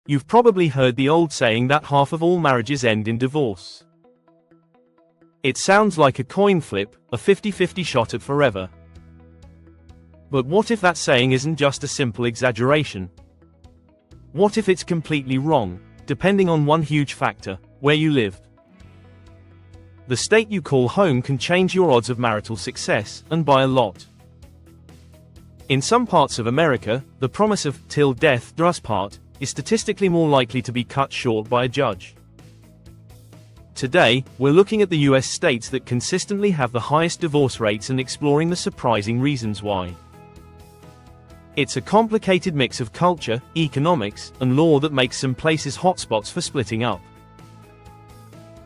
You've probably heard the old saying that half of all marriages end in divorce. It sounds like a coin flip, a 50-50 shot at forever. But what if that saying isn't just a simple exaggeration? What if it's completely wrong, depending on one huge factor: where you live? The state you call home can change your odds of marital success, and by a lot. In some parts of America, the promise of "till death do us part" is statistically more likely to be cut short by a judge. Today, we're looking at the US states that consistently have the highest divorce rates and exploring the surprising reasons why. It's a complicated mix of culture, economics, and law that makes some places hotspots for splitting up.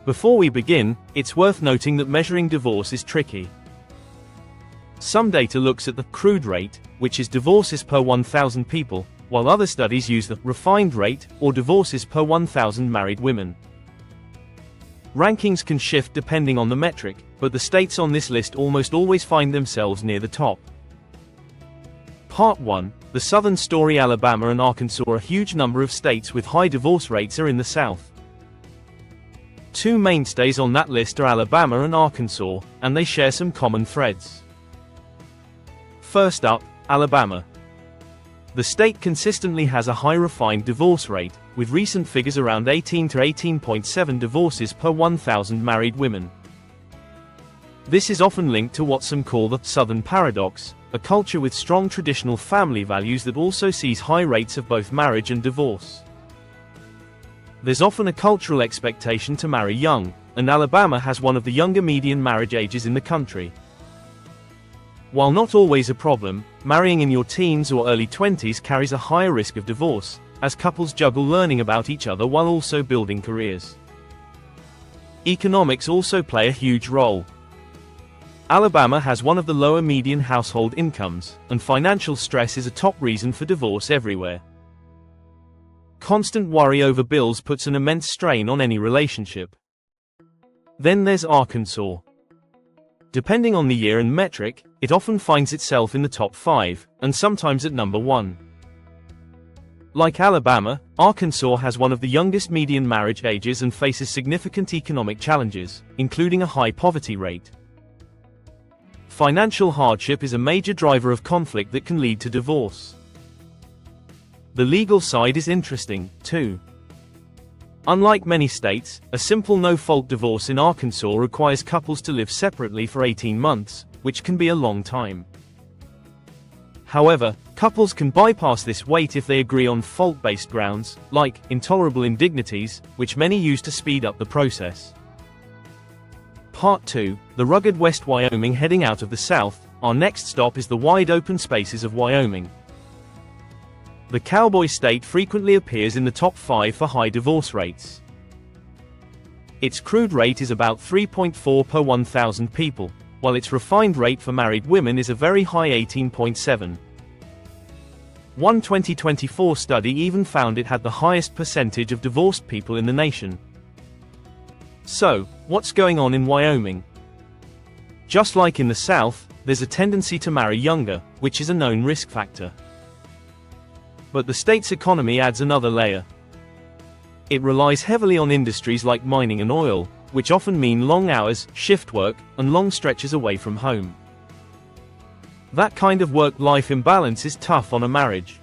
Before we begin, it's worth noting that measuring divorce is tricky. Some data looks at the Crude rate, which is divorces per 1,000 people, while other studies use the refined rate, or divorces per 1,000 married women. Rankings can shift depending on the metric, but the states on this list almost always find themselves near the top. Part 1. The southern story. Alabama and Arkansas. A huge number of states with high divorce rates are in the South. Two mainstays on that list are Alabama and Arkansas, and they share some common threads. First up, Alabama. The state consistently has a high refined divorce rate, with recent figures around 18 to 18.7 divorces per 1,000 married women. This is often linked to what some call the Southern paradox, a culture with strong traditional family values that also sees high rates of both marriage and divorce. There's often a cultural expectation to marry young, and Alabama has one of the younger median marriage ages in the country. While not always a problem, marrying in your teens or early 20s carries a higher risk of divorce, as couples juggle learning about each other while also building careers. Economics also play a huge role. Alabama has one of the lower median household incomes, and financial stress is a top reason for divorce everywhere. Constant worry over bills puts an immense strain on any relationship. Then there's Arkansas. Depending on the year and metric, it often finds itself in the top 5, and sometimes at number 1. Like Alabama, Arkansas has one of the youngest median marriage ages and faces significant economic challenges, including a high poverty rate. Financial hardship is a major driver of conflict that can lead to divorce. The legal side is interesting, too. Unlike many states, a simple no-fault divorce in Arkansas requires couples to live separately for 18 months, which can be a long time. However, couples can bypass this wait if they agree on fault-based grounds, like intolerable indignities, which many use to speed up the process. Part 2. The rugged West. Wyoming. Heading out of the South, our next stop is the wide-open spaces of Wyoming. The cowboy state frequently appears in the top 5 for high divorce rates. Its crude rate is about 3.4 per 1,000 people, while its refined rate for married women is a very high 18.7. One 2024 study even found it had the highest percentage of divorced people in the nation. So, what's going on in Wyoming? Just like in the South, there's a tendency to marry younger, which is a known risk factor. But the state's economy adds another layer. It relies heavily on industries like mining and oil, which often mean long hours, shift work, and long stretches away from home. That kind of work-life imbalance is tough on a marriage.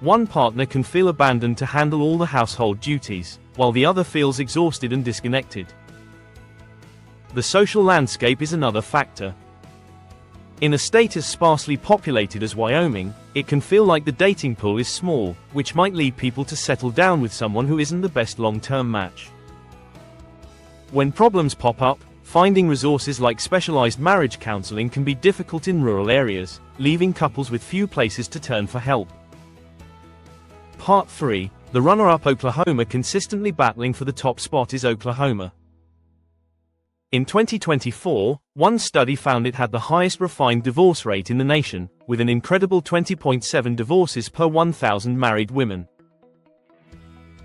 One partner can feel abandoned to handle all the household duties, while the other feels exhausted and disconnected. The social landscape is another factor. In a state as sparsely populated as Wyoming, it can feel like the dating pool is small, which might lead people to settle down with someone who isn't the best long-term match. When problems pop up, finding resources like specialized marriage counseling can be difficult in rural areas, leaving couples with few places to turn for help. Part 3. The runner-up. Oklahoma. Consistently battling for the top spot is Oklahoma. In 2024, one study found it had the highest refined divorce rate in the nation, with an incredible 20.7 divorces per 1,000 married women.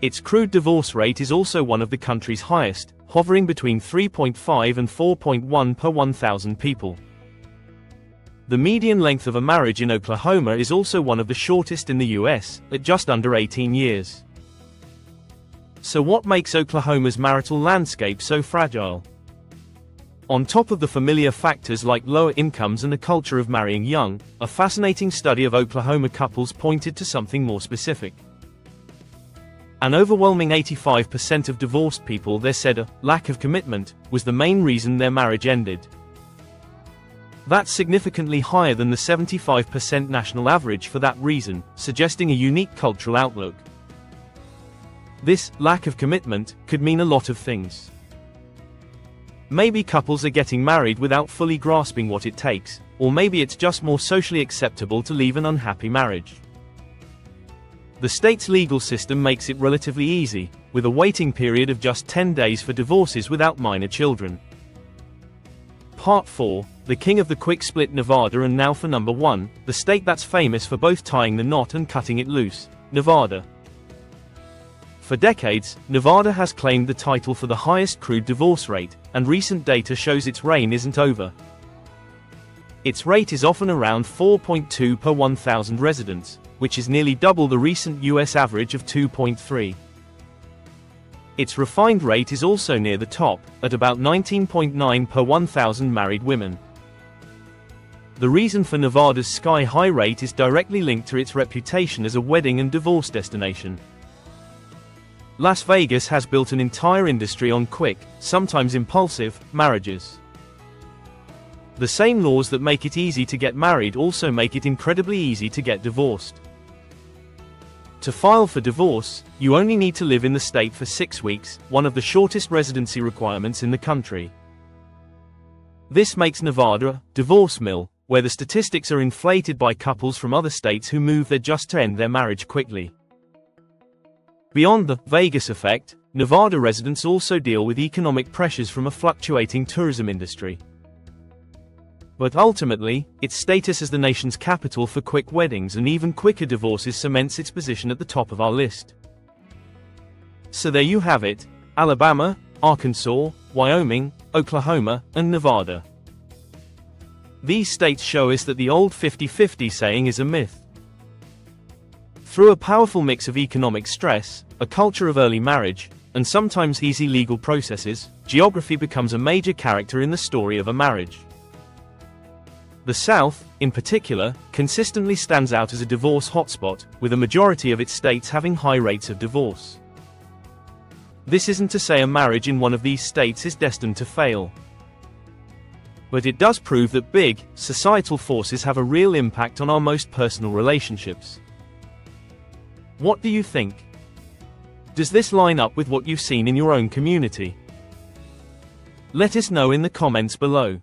Its crude divorce rate is also one of the country's highest, hovering between 3.5 and 4.1 per 1,000 people. The median length of a marriage in Oklahoma is also one of the shortest in the US, at just under 18 years. So what makes Oklahoma's marital landscape so fragile? On top of the familiar factors like lower incomes and the culture of marrying young, a fascinating study of Oklahoma couples pointed to something more specific. An overwhelming 85% of divorced people there said a lack of commitment was the main reason their marriage ended. That's significantly higher than the 75% national average for that reason, suggesting a unique cultural outlook. This lack of commitment could mean a lot of things. Maybe couples are getting married without fully grasping what it takes, or maybe it's just more socially acceptable to leave an unhappy marriage. The state's legal system makes it relatively easy, with a waiting period of just 10 days for divorces without minor children. Part 4, the king of the quick split Nevada, and now for number 1, the state that's famous for both tying the knot and cutting it loose, Nevada. For decades, Nevada has claimed the title for the highest crude divorce rate, and recent data shows its reign isn't over. Its rate is often around 4.2 per 1,000 residents, which is nearly double the recent US average of 2.3. Its refined rate is also near the top, at about 19.9 per 1,000 married women. The reason for Nevada's sky-high rate is directly linked to its reputation as a wedding and divorce destination. Las Vegas has built an entire industry on quick, sometimes impulsive, marriages. The same laws that make it easy to get married also make it incredibly easy to get divorced. To file for divorce, you only need to live in the state for 6 weeks, one of the shortest residency requirements in the country. This makes Nevada a divorce mill, where the statistics are inflated by couples from other states who move there just to end their marriage quickly. Beyond the Vegas effect, Nevada residents also deal with economic pressures from a fluctuating tourism industry. But ultimately, its status as the nation's capital for quick weddings and even quicker divorces cements its position at the top of our list. So there you have it: Alabama, Arkansas, Wyoming, Oklahoma, and Nevada. These states show us that the old 50-50 saying is a myth. Through a powerful mix of economic stress, a culture of early marriage, and sometimes easy legal processes, geography becomes a major character in the story of a marriage. The South, in particular, consistently stands out as a divorce hotspot, with a majority of its states having high rates of divorce. This isn't to say a marriage in one of these states is destined to fail. But it does prove that big, societal forces have a real impact on our most personal relationships. What do you think? Does this line up with what you've seen in your own community? Let us know in the comments below.